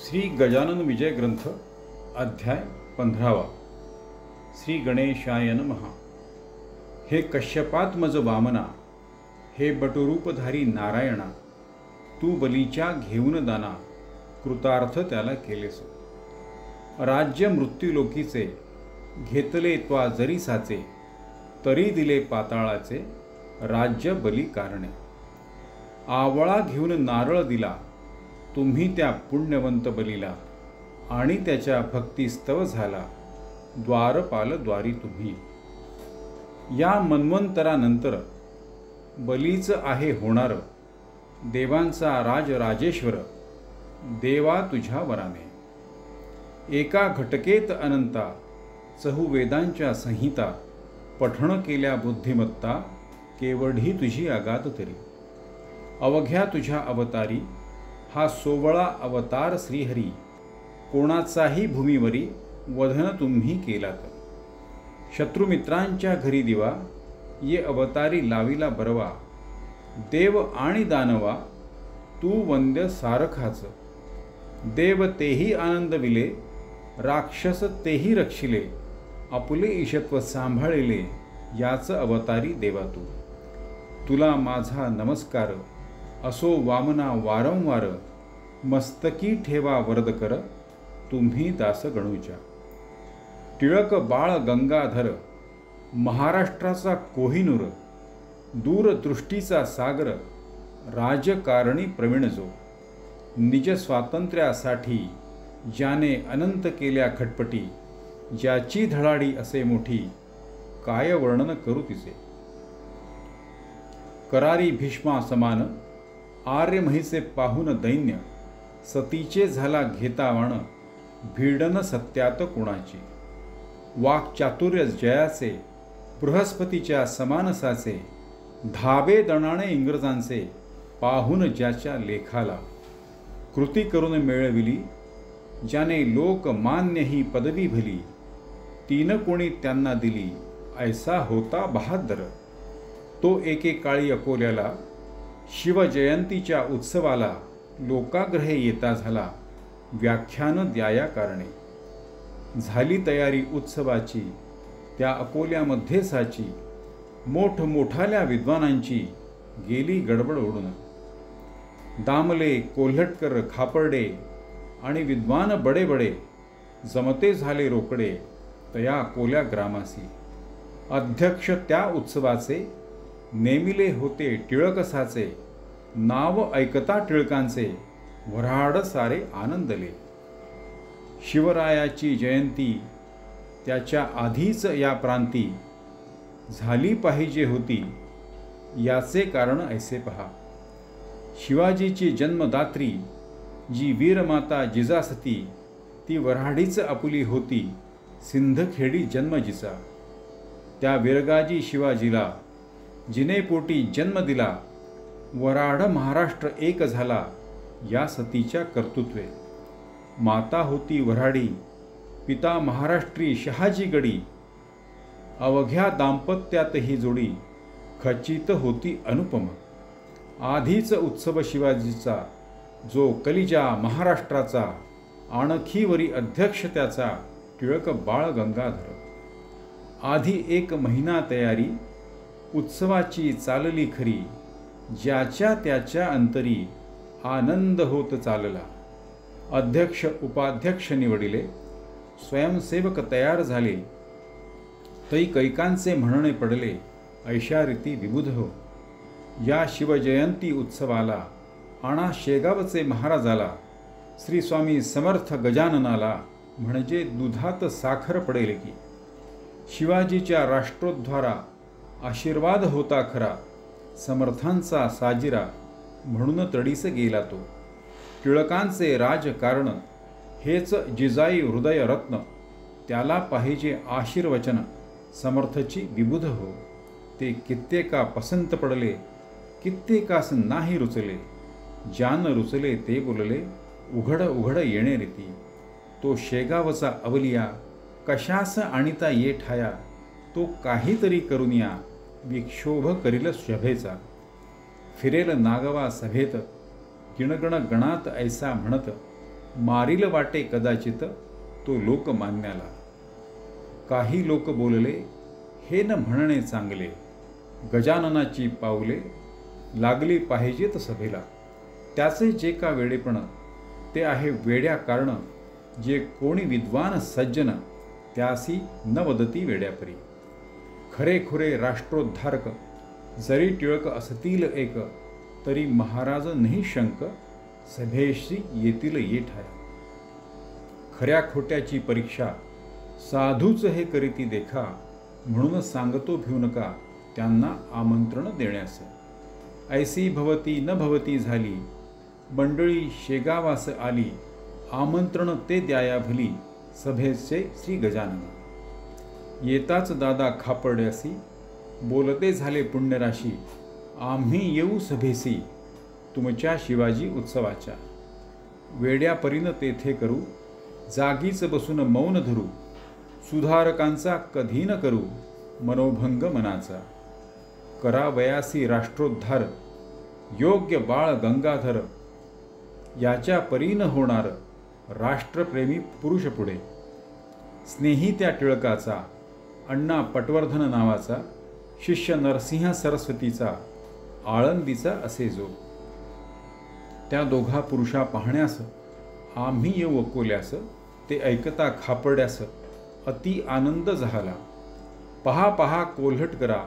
श्री गजानन विजय ग्रंथ अध्याय 15। श्री गणेशाय नमः। हे कश्यपात्मज वामना, हे बटरूपधारी नारायणा, तू बलीच्या घेऊन दाना कृतार्थ त्याला केलेस। राज्य मृत्यूलोकीचे घेतले त्वा जरी साचे, तरी दिले पाताळाचे राज्य बली कारणे। आवळा घेऊन नारळ दिला तुम्ही त्या पुण्यवंत बलीला, आणि त्याच्या भक्तिस्तव झाला द्वारपाल द्वारी तुम्ही। या मन्वंतरानंतर बलीच आहे होणार देवांचा राजराजेश्वर, देवा तुझ्या वराने। एका घटकेत अनंता चहुवेदांच्या संहिता, पठण केल्या बुद्धिमत्ता केवढी तुझी आगात तरी। अवघ्या तुझ्या अवतारी हा 16 अवतार श्रीहरी, कोणाचाही भूमीवरी वधन तुम्ही केलात। शत्रुमित्रांच्या घरी दिवा ये अवतारी लाविला बरवा, देव आणि दानवा तू वंद्य सारखाच। देव तेही आनंद विले, राक्षस तेही रक्षिले, आपुले ईशत्व सांभाळिले याच अवतारी देवा तू। तुला माझा नमस्कार असो वामना वारंवार, मस्तकी ठेवा वरद कर तुम्ही दास गणूच्या। टिळक बाळ गंगाधर महाराष्ट्राचा कोहिनूर, दूरदृष्टीचा सागर राजकारणी प्रवीण जो। निज स्वातंत्र्यासाठी ज्याने अनंत केल्या खटपटी, ज्याची धडाडी असे मोठी काय वर्णन करू तिचे। करारी भीष्मा समान आर्य महिसे पाहून दैन्य, सतीचे झाला घेता वाण भिडन सत्यात कोणाची। वाक्चातुर्य जयाचे बृहस्पतीच्या समानसाचे, धाबे दणाणे इंग्रजांचे पाहून ज्याच्या लेखाला। कृती करून मिळविली ज्याने लोकमान्य ही पदवी भली, तीन कोणी त्यांना दिली ऐसा होता बहादर। तो एकेकाळी अकोल्याला शिवजयंतीच्या उत्सवाला लोकाग्रहे येता झाला, व्याख्यान द्याया कारणे। झाली तयारी उत्सवाची त्या अकोल्यामध्ये साची, मोठमोठाल्या विद्वानांची गेली गडबड ओढून। दामले कोल्हटकर खापर्डे आणि विद्वान बडे बडे, जमते झाले रोकडे तया कोल्या ग्रामासी। अध्यक्ष त्या उत्सवाचे नेमिले होते टिळकसाचे, नाव ऐकता टिळकांचे वऱ्हाड सारे आनंदले। शिवरायाची जयंती त्याच्या आधीच या प्रांती झाली पाहिजे होती, याचे कारण ऐसे पहा। शिवाजीची जन्मदात्री जी वीरमाता जिजासती, ती वऱ्हाडीच आपुली होती सिंधखेडी जन्म जिचा। त्या विरगाजी शिवाजीला जिने पोटी जन्म दिला, वऱ्हाड महाराष्ट्र एक झाला या सतीच्या कर्तृत्वे। माता होती वऱ्हाडी, पिता महाराष्ट्री शहाजी गडी, अवघ्या दाम्पत्यात ही जोडी खचित होती अनुपम। आधीच उत्सव शिवाजीचा जो कलिजा महाराष्ट्राचा, आणखीवरी अध्यक्ष त्याचा टिळक बाळ गंगाधर। आधी 1 महिना तयारी उत्सवाची चालली खरी, ज्याच्या त्याच्या अंतरी आनंद होत चालला। अध्यक्ष उपाध्यक्ष निवडिले, स्वयंसेवक तयार झाले, तै कैकांचे म्हणणे पडले ऐशा रीती विबुध हो। या शिवजयंती उत्सवाला आणा शेगावचे महाराजाला, श्री स्वामी समर्थ गजाननाला, म्हणजे दुधात साखर पडेल की। शिवाजीच्या राष्ट्रोद्धारा आशीर्वाद होता खरा, समर्थांचा साजिरा म्हणून तडीस गेला तो। टिळकांचे राजकारण हेच जिजाई हृदय रत्न, त्याला पाहिजे आशीर्वचन समर्थची विबुध हो। ते कित्येका पसंत पडले, कित्येकास नाही रुचले, ज्यान रुचले ते बोलले उघड उघड येणे रीती। तो शेगावचा अवलिया कशास आणिता ये ठाया, तो काहीतरी करून या विक्षोभ करील शभेचा। फिरेल नागवा सभेत, गिणगण गणात ऐसा म्हणत, मारील वाटे कदाचित तो लोकमान्याला. काही लोक बोलले, हे न म्हणणे चांगले, गजाननाची पावले लागली पाहिजेत सभेला. त्याचे जे का वेडेपण ते आहे वेड्या कारण, जे कोणी विद्वान सज्जन त्यासी न वदती वेड्यापरी. खरे खुरे राष्ट्रोद्धारक जरी टिळक असतील एक, तरी महाराज निशंक सभेशी येतील ये ठाया. खऱ्या खोट्याची परीक्षा साधूच हे करीती देखा, म्हणून सांगतो भिऊ नका त्यांना आमंत्रण देण्यास. ऐसी भवती न भवती झाली, मंडळी शेगावास आली, आमंत्रण ते द्याया भली सभेचे श्री गजानन. येताच दादा खापर्ड्यासी, बोलते झाले पुण्यराशी, आम्ही येऊ सभेसी तुमच्या शिवाजी उत्सवाच्या. वेड्यापरीनं तेथे करू, जागीच बसून मौन धरू, सुधारकांचा कधी न करू मनोभंग मनाचा. करावयासी राष्ट्रोद्धार, योग्य बाळ गंगाधर, याच्या परीनं होणार राष्ट्रप्रेमी पुरुष पुढे. स्नेही त्या टिळकाचा, अण्णा पटवर्धन नावाचा, शिष्य नरसिंह सरस्वतीचा, आळंदीचा असे जो. त्या दोघा पुरुषा पाहण्यास आम्ही येऊ अकोल्यास, ते ऐकता खापर्ड्यास अति आनंद झाला. पहा पहा कोल्हट करा,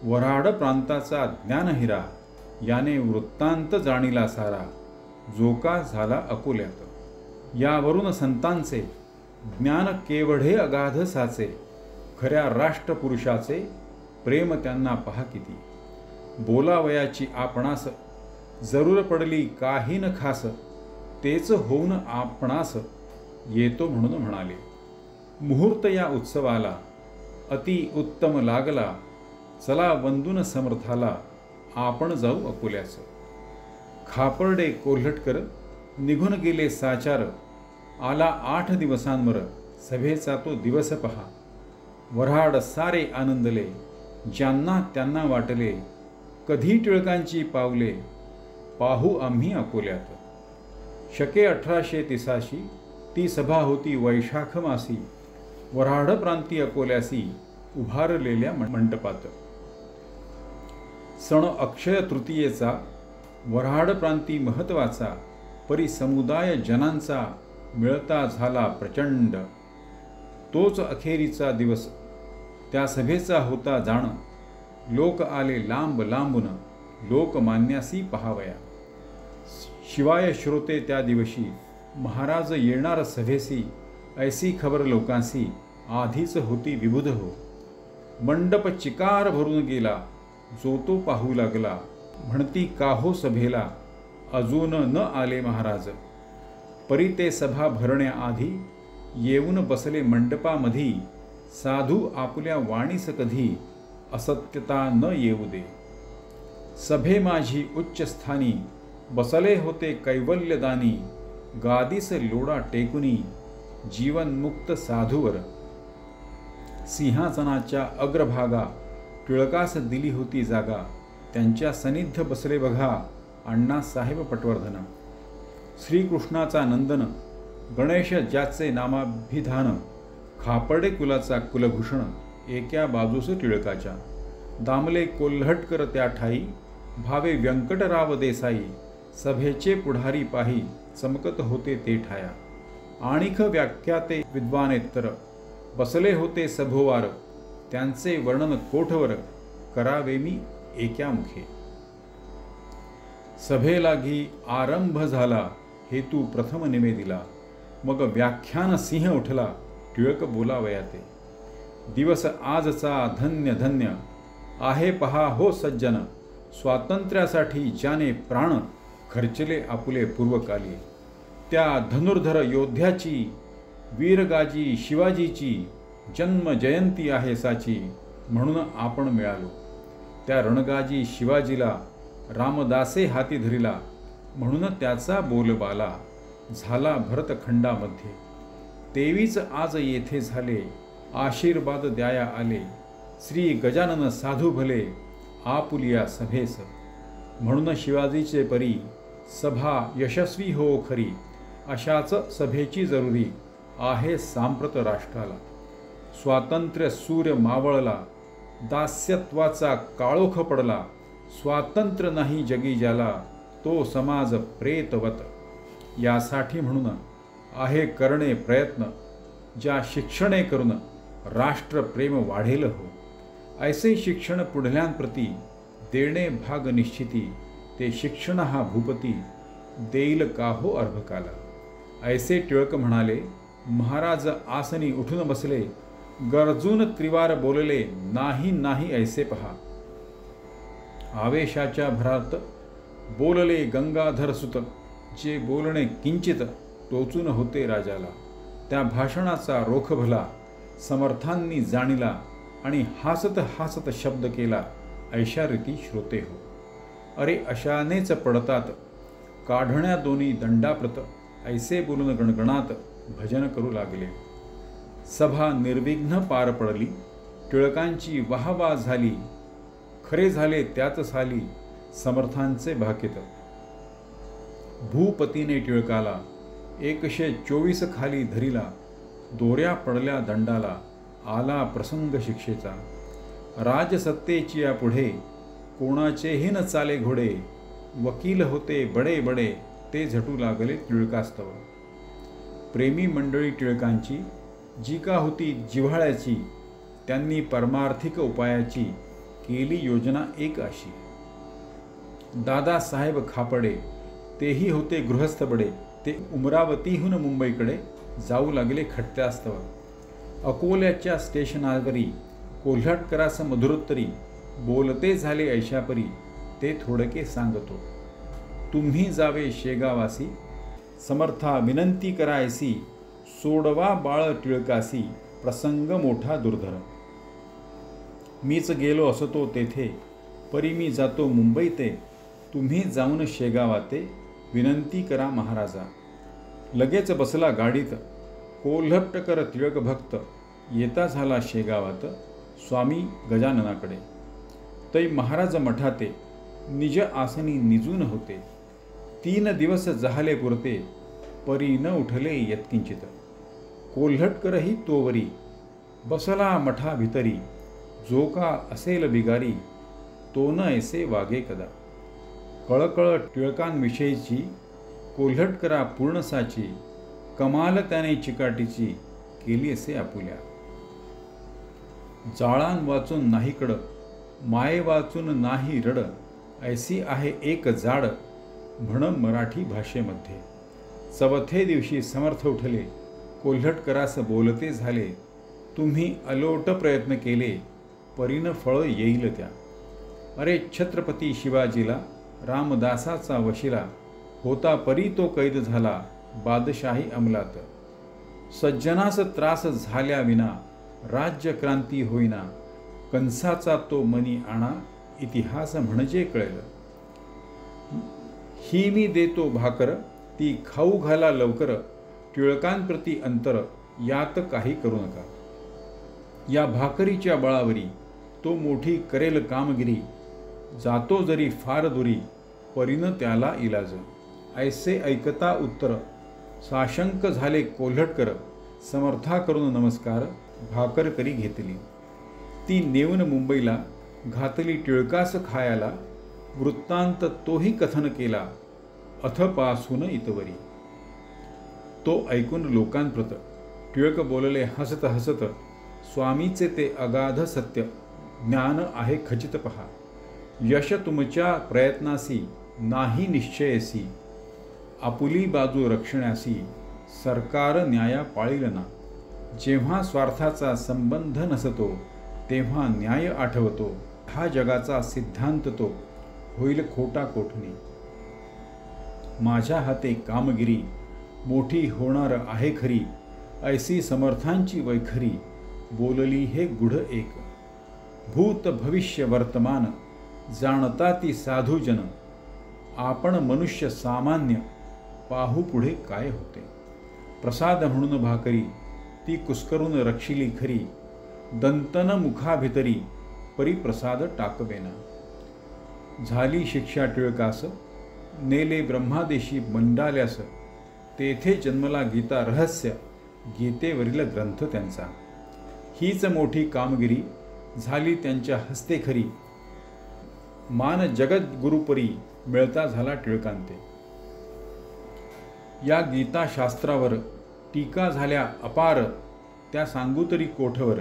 वऱ्हाड प्रांताचा ज्ञानहिरा, याने वृत्तांत जाणीला सारा, जो का झाला अकोल्यात. यावरून संतांचे ज्ञान केवढे अगाध साचे, खऱ्या राष्ट्रपुरुषाचे प्रेम त्यांना पहा किती. बोलावयाची आपणास जरूर पडली काही न खास, तेच होऊन आपणास येतो म्हणून म्हणाले. मुहूर्त या उत्सवाला अति उत्तम लागला, चला वंदून समर्थाला आपण जाऊ अकोल्यास. खापर्डे कोल्हटकर निघून गेले साचार, आला 8 दिवसांवर सभेचा तो दिवस पहा. वऱ्हाड सारे आनंदले, ज्यांना त्यांना वाटले, कधी टिळकांची पावले पाहू आम्ही अकोल्यात. शके 1883 ती सभा होती वैशाख मासी, वऱ्हाड प्रांती अकोल्यासी उभारलेल्या मंडपात. सण अक्षय तृतीयेचा, वऱ्हाड प्रांती महत्वाचा, परी समुदाय जनांचा मिळता झाला प्रचंड. तोच अखेरीचा दिवस, त्या सभेचा होता जाण, लोक आले लांब लांबून लोकमान्यासी पहावया. शिवाय श्रोते त्या दिवशी, महाराज येणार सभेसी, ऐसी खबर लोकांसी आधीच होती विबुध हो. मंडप चिकार भरून गेला, जो तो पाहू लागला, म्हणती काहो सभेला अजून न आले महाराज. परी ते सभा भरण्याआधी येऊन बसले मंडपामधी, साधू आपल्या वाणीस कधी असत्यता न येऊ दे. सभे माझी उच्च स्थानी, बसले होते कैवल्यदानी, गादीस लोडा टेकुनी जीवनमुक्त साधूवर. सिंहासनाच्या अग्रभागा टिळकास दिली होती जागा, त्यांच्या सनिध्य बसले बघा अण्णासाहेब पटवर्धन. श्रीकृष्णाचा नंदन, गणेश ज्याचे नामाभिधान, खापर्डे कुलाचा कुलभूषण एका बाजूस टिळकाच्या. दामले कोल्हटकर त्या ठाई, भावे व्यंकटराव देसाई, सभेचे पुढारी पाही चमकत होते ते ठाया. आणिख व्याख्याते विद्वानेतर, बसले होते सभोवार, त्यांचे वर्णन कोठवर करावे मी एका मुखे. सभेलागी आरंभ झाला, हेतू प्रथम निवेदिला, मग व्याख्यान सिंह उठला, टिळक बोलावयाते. दिवस आजचा धन्य धन्य आहे पहा हो सज्जन, स्वातंत्र्यासाठी ज्याने प्राण खर्चले आपुले पूर्वकाली. त्या धनुर्धर योद्ध्याची, वीरगाजी शिवाजीची जन्म जयंती आहे साची, म्हणून आपण मिळालो. त्या रणगाजी शिवाजीला रामदासे हाती धरिला, म्हणून त्याचा बोलबाला झाला भरतखंडामध्ये. तेवीच आज येथे झाले, आशीर्वाद द्याया आले, श्री गजानन साधू भले आपुलिया सभेस. म्हणून शिवाजीचे परी सभा यशस्वी हो खरी, अशाच सभेची जरुरी आहे सांप्रत राष्ट्राला. स्वातंत्र्य सूर्य मावळला, दास्यत्वाचा काळोख पडला. स्वातंत्र्य नाही जगी ज्याला, तो समाज प्रेतवत. यासाठी म्हणून आहे करणे प्रयत्न, ज्या शिक्षणे करून राष्ट्रप्रेम वाढेल हो. ऐसे शिक्षण पुढल्यांप्रती देणे भाग निश्चिती, ते शिक्षण हा भूपती देईल का हो अर्भकाला. ऐसे टिळक म्हणाले. महाराज आसनी उठून बसले, गरजून त्रिवार बोलले, नाही नाही ऐसे पहा. आवेशाच्या भरात बोलले गंगाधर सुत, जे बोलणे किंचित टोचून होते राजाला. त्या भाषणाचा रोख भला समर्थांनी जाणिला, आणि हासत हासत शब्द केला, ऐशा रीती श्रोते हो. अरे अशानेच पडतात काढण्या दोन्ही दंडाप्रत, ऐसे बोलून गणगणात भजन करू लागले. सभा निर्विघ्न पार पडली, टिळकांची वाहवा झाली. खरे झाले त्यात साली समर्थांचे भाकित. भूपतीने टिळकाला 124 खाली धरिला, दोऱ्या पडल्या दंडाला, आला प्रसंग शिक्षेचा. राजसत्तेची या पुढे कोणाचेही न चाले घोडे, वकील होते बडे बडे, ते झटू लागले टिळकास्तव. प्रेमी मंडळी टिळकांची जी का होती जिव्हाळ्याची, त्यांनी परमार्थिक उपायाची केली योजना एक अशी. दादासाहेब खापडे तेही होते गृहस्थ बडे, ते उमरावतीहून मुंबईकडे जाऊ लागले खट्ट्यास्तव. अकोल्याच्या स्टेशनावरी कोल्हटकरास मधुरोत्तरी बोलते झाले ऐशापरी, ते थोडके सांगतो. तुम्ही जावे शेगावासी, समर्था विनंती करायसी, सोडवा बाळ टिळकासी, प्रसंग मोठा दुर्धर. मीच गेलो असतो तेथे, परी मी जातो मुंबई ते, तुम्ही जाऊन शेगावाते, विनंती करा महाराजा. लगेच बसला गाडीत कोल्हटकर टिळक भक्त, येता झाला शेगावात स्वामी गजाननाकडे. तै महाराज मठाते निज आसनी निजून होते. 3 दिवस झाले पुरते, परी न उठले यत्किंचित. कोल्हटकरही तोवरी बसला मठा भितरी, जो का असेल बिगारी, तो न ऐसे वागे कदा. कळकळ टिळकांविषयीची कोल्हटकरा पूर्णसाची, कमाल त्याने चिकाटीची केली असे आपुल्या. जाळान वाचून नाही कड, माये वाचून नाही रड, ऐसी आहे एक जाड म्हण मराठी भाषेमध्ये. चवथे दिवशी समर्थ उठले, कोल्हटकरास बोलते झाले, तुम्ही अलोट प्रयत्न केले, परीन फळ येईल त्या. अरे छत्रपती शिवाजीला रामदासाचा वशिला, होता परी तो कैद झाला बादशाही अंमलात. सज्जनास त्रास झाल्या विना, राज्यक्रांती होईना, कंसाचा तो मनी आणा, इतिहास म्हणजे कळेल. ही मी देतो भाकर, ती खाऊ घाला लवकर, टिळकांप्रती अंतर, यात काही करू नका. या भाकरीच्या बळावरी तो मोठी करेल कामगिरी, जातो जरी फार दुरी, परीन त्याला इलाज. ऐसे ऐकता उत्तर साशंक झाले कोल्हटकर, समर्था करून नमस्कार भाकर करी घेतली. ती नेऊन मुंबईला घातली टिळकास खायाला, वृत्तांत तोही कथन केला अथपासून इतवरी. तो ऐकून लोकांप्रत टिळक बोलले हसत हसत, स्वामीचे ते अगाध सत्य, ज्ञान आहे खचित पहा. यश तुमच्या प्रयत्नासी नाही निश्चयसी, आपुली बाजू रक्षण्यासी सरकार न्याया पाळील ना. जेव्हा स्वार्थाचा संबंध नसतो, तेव्हा न्याय आठवतो, हा जगाचा सिद्धांत तो होईल खोटा कोठणी. माझ्या हाते कामगिरी मोठी होणार आहे खरी, ऐसी समर्थांची वैखरी बोलली हे गुढ एक. भूत भविष्य वर्तमान जाणता ती साधुजन, आपण मनुष्य सामान्य पाहू पुढे काय होते. प्रसाद म्हणून भाकरी ती कुस्करून रक्षिली खरी, दंतन मुखाभितरी परिप्रसाद टाकवेना. झाली शिक्षा टिळकास, नेले ब्रह्मादेशी मंडाल्यास, तेथे जन्मला गीता रहस्य, गीतेवरील ग्रंथ त्यांचा. हीच मोठी कामगिरी झाली त्यांच्या हस्ते खरी, मान जगत गुरुपरी मिळता झाला टिळकांते. या गीताशास्त्रावर टीका झाल्या अपार, त्या सांगू तरी कोठवर,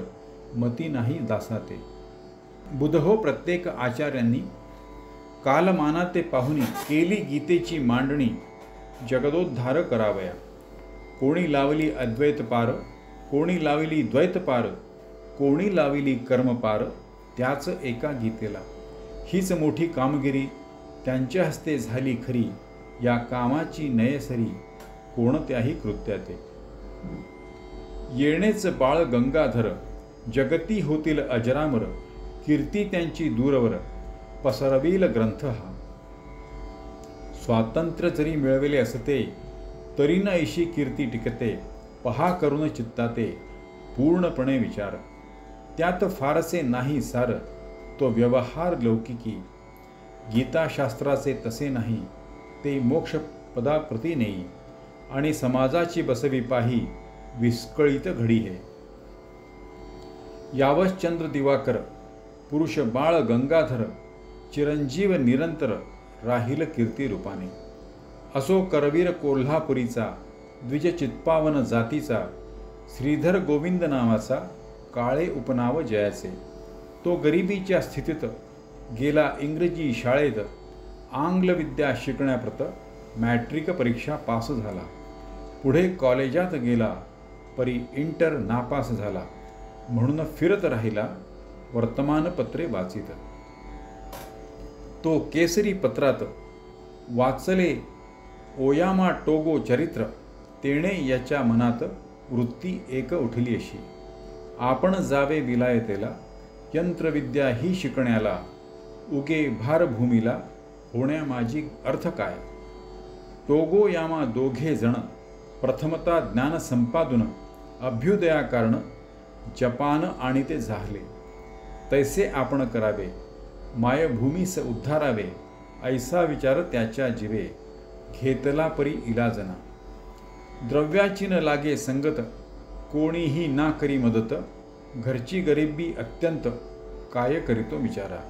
मती नाही दासाते. बुधहो प्रत्येक आचार्यांनी कालमानाते पाहुनी केली गीतेची मांडणी, जगदोद्धार करावया. कोणी लावली अद्वैत पार, कोणी लावली द्वैत पार, कोणी लावली कर्म पार, त्याच एका गीतेला. हीच मोठी कामगिरी त्यांच्या हस्ते झाली खरी, या कामाची नयसरी कोणत्याही कृत्याते. येणेच बाळ गंगाधर, जगती होतील अजरामर, कीर्ती त्यांची दूरवर, पसरविल ग्रंथ हा. स्वातंत्र्य जरी मिळविले असते, तरी न ऐशी कीर्ती टिकते, पहा करून चित्ताते पूर्णपणे विचार. त्यात फारसे नाही सार, तो व्यवहार लौकिकी. गीताशास्त्राचे तसे नाही, ते मोक्षपदाप्रती नेई, आणि समाजाची बसवी पाही विस्कळीत घडी हे. यावश्चंद्र दिवाकर, पुरुष बाळ गंगाधर, चिरंजीव निरंतर राहील कीर्ती रूपाने. असो करवीर कोल्हापुरीचा, द्विज चित्पावन जातीचा, श्रीधर गोविंद नावाचा, काळे उपनाव जयाचे. तो गरिबीच्या स्थितीत गेला इंग्रजी शाळेत, आंग्ल विद्या शिकण्याप्रत मॅट्रिक परीक्षा पास झाला. पुढे कॉलेजात गेला, परी इंटर नापास झाला, म्हणून फिरत राहिला, वर्तमानपत्रे वाचित. तो केसरी पत्रात वाचले ओयामा टोगो चरित्र, तेणे याच्या मनात वृत्ती एक उठली अशी. आपण जावे विलायतेला, यंत्रविद्या ही शिकण्याला, उगे भारभूमीला होण्या माझी अर्थ काय. टोगो यामा दोघे जण प्रथमता ज्ञान संपादून, अभ्युदया कारण जपान आणि ते झाले. तैसे आपण करावे, मायभूमीस उद्धारावे, ऐसा विचार त्याच्या जीवे, घेतला परी इलाजना. द्रव्याची न लागे संगत, कोणीही ना करी मदत, घरची गरिबी अत्यंत, काय करीतो विचारा.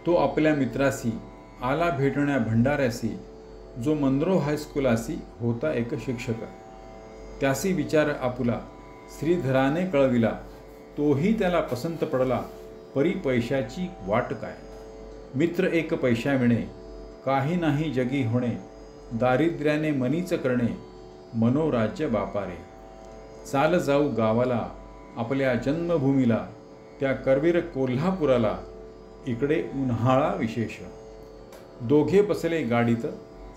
तो आपल्या मित्रासी आला भेटण्या भंडाऱ्यासी, जो मंद्रो हायस्कूलासी होता एक शिक्षक. त्यासी विचार आपुला श्रीधराने कळविला, तोही त्याला पसंत पडला, परी पैशाची वाट काय. मित्र एक पैशा विणे, काही नाही जगी होणे, दारिद्र्याने मनीच करणे, मनोराज्य बापारे. चाल जाऊ गावाला, आपल्या जन्मभूमीला, त्या करवीर कोल्हापुराला, इकडे उन्हाळा विशेष. दोघे बसले गाडीत,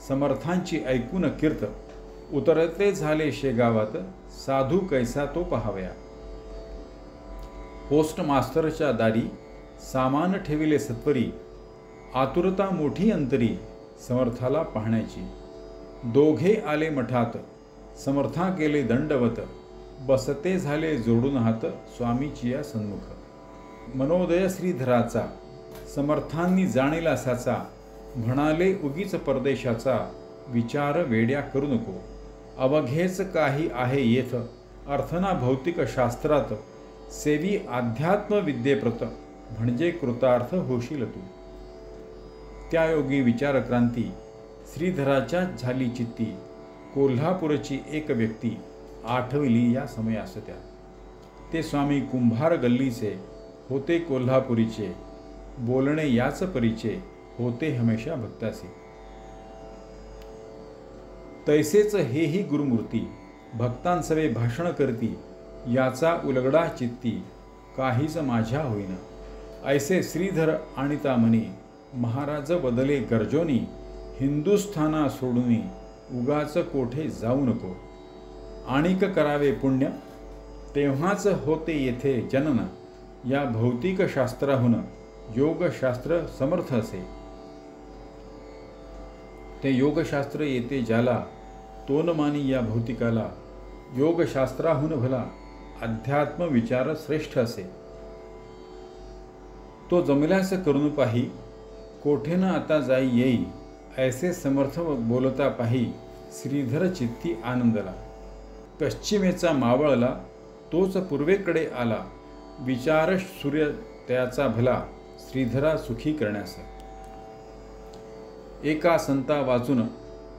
समर्थांची ऐकून कीर्त, उतरते झाले शेगावात, साधू कैसा तो पहावया. पोस्ट मास्तरच्या दारी सामान ठेविले सत्वरी, आतुरता मोठी अंतरी समर्थाला पाहण्याची. दोघे आले मठात, समर्था केले दंडवत, बसते झाले जोडून हात स्वामीची या सन्मुख. मनोदय श्रीधराचा समर्थांनी जाणीला साचा, म्हणाले उगीच परदेशाचा, विचार वेड्या करू नको. अवघेच काही आहे येथ, अर्थना भौतिक शास्त्रात, सेवी अध्यात्म विद्येप्रत, म्हणजे कृतार्थ होशील तू. त्या योगी विचारक्रांती श्रीधराच्या झाली चित्ती, कोल्हापूरची एक व्यक्ती आठवली या समयास त्या. ते स्वामी कुंभार गल्लीचे होते कोल्हापुरीचे, बोलणे याच परीचे होते हमेशा भक्तासी. तैसेच हेही गुरुमूर्ती, भक्तांसवे भाषण करती, याचा उलगडा चित्ती, काहीच माझ्या होईना. ऐसे श्रीधर आणिता मनी, महाराज बदले गर्जोनी, हिंदुस्थाना सोडूनी, उगाच कोठे जाऊ नको. आणिक करावे पुण्य, तेव्हाच होते येथे जनन, या भौतिक शास्त्राहून योगशास्त्र समर्थ असे. ते योगशास्त्र येते ज्याला, तोन मानी या भौतिकाला, योगशास्त्राहून भला अध्यात्म विचार श्रेष्ठ असे. तो जमल्यास करून पाही, कोठे न आता जाई येई, ऐसे समर्थ बोलता पाही, श्रीधर चित्ती आनंदला. पश्चिमेचा मावळला तोच पूर्वेकडे आला, विचार सूर्य त्याचा भला श्रीधरा सुखी करण्यास. एका संता वाचून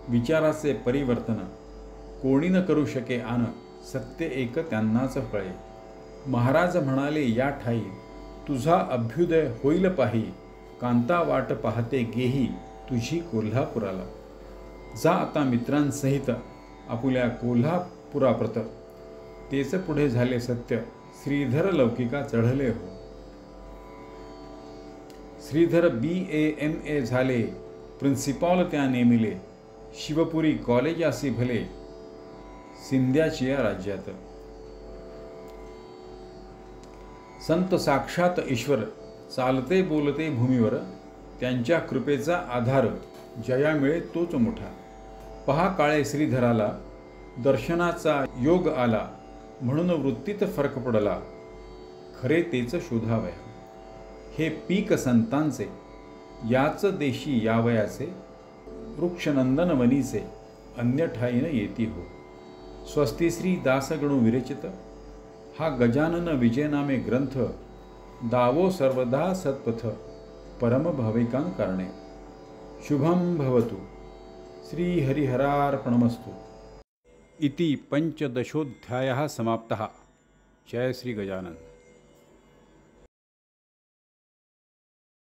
विचाराचे परिवर्तन, कोणी न करू शके आन, सत्य एक त्यांनाच फळे. महाराज म्हणाले या ठाई, तुझा अभ्युदय होईल पाही, कांता वाट पाहते गेही तुझी कोल्हापुराला. जा आता मित्रांसहित आपुल्या कोल्हापुराप्रत, तेच पुढे झाले सत्य, श्रीधर लौकिका चढले हो. श्रीधर BA MA झाले, प्रिन्सिपॉल त्या नेमिले, शिवपुरी कॉलेज असे भले, सिंध्याचिया राज्यात. संत साक्षात ईश्वर, चालते बोलते भूमीवर, त्यांच्या कृपेचा आधार, जया मिळे तोच मोठा. पहा काळे श्रीधराला, दर्शनाचा योग आला, म्हणून वृत्तीत फरक पडला, खरे तेच शोधावया. हे पीक संतांचे, याच देशी यावयाचे, वृक्षनंदन वनीचे, अन्य ठाईन येती हो. स्वस्तिश्री दासगणू विरचित, हा गजानन विजयनामे ग्रंथ, दावो सर्वदा सत्पथ, परम भाविकांकारणे. शुभम भवतु. श्री हरिहरार्पणमस्तु. इति पंचदशोऽध्यायः समाप्तः. जय श्री गजानन.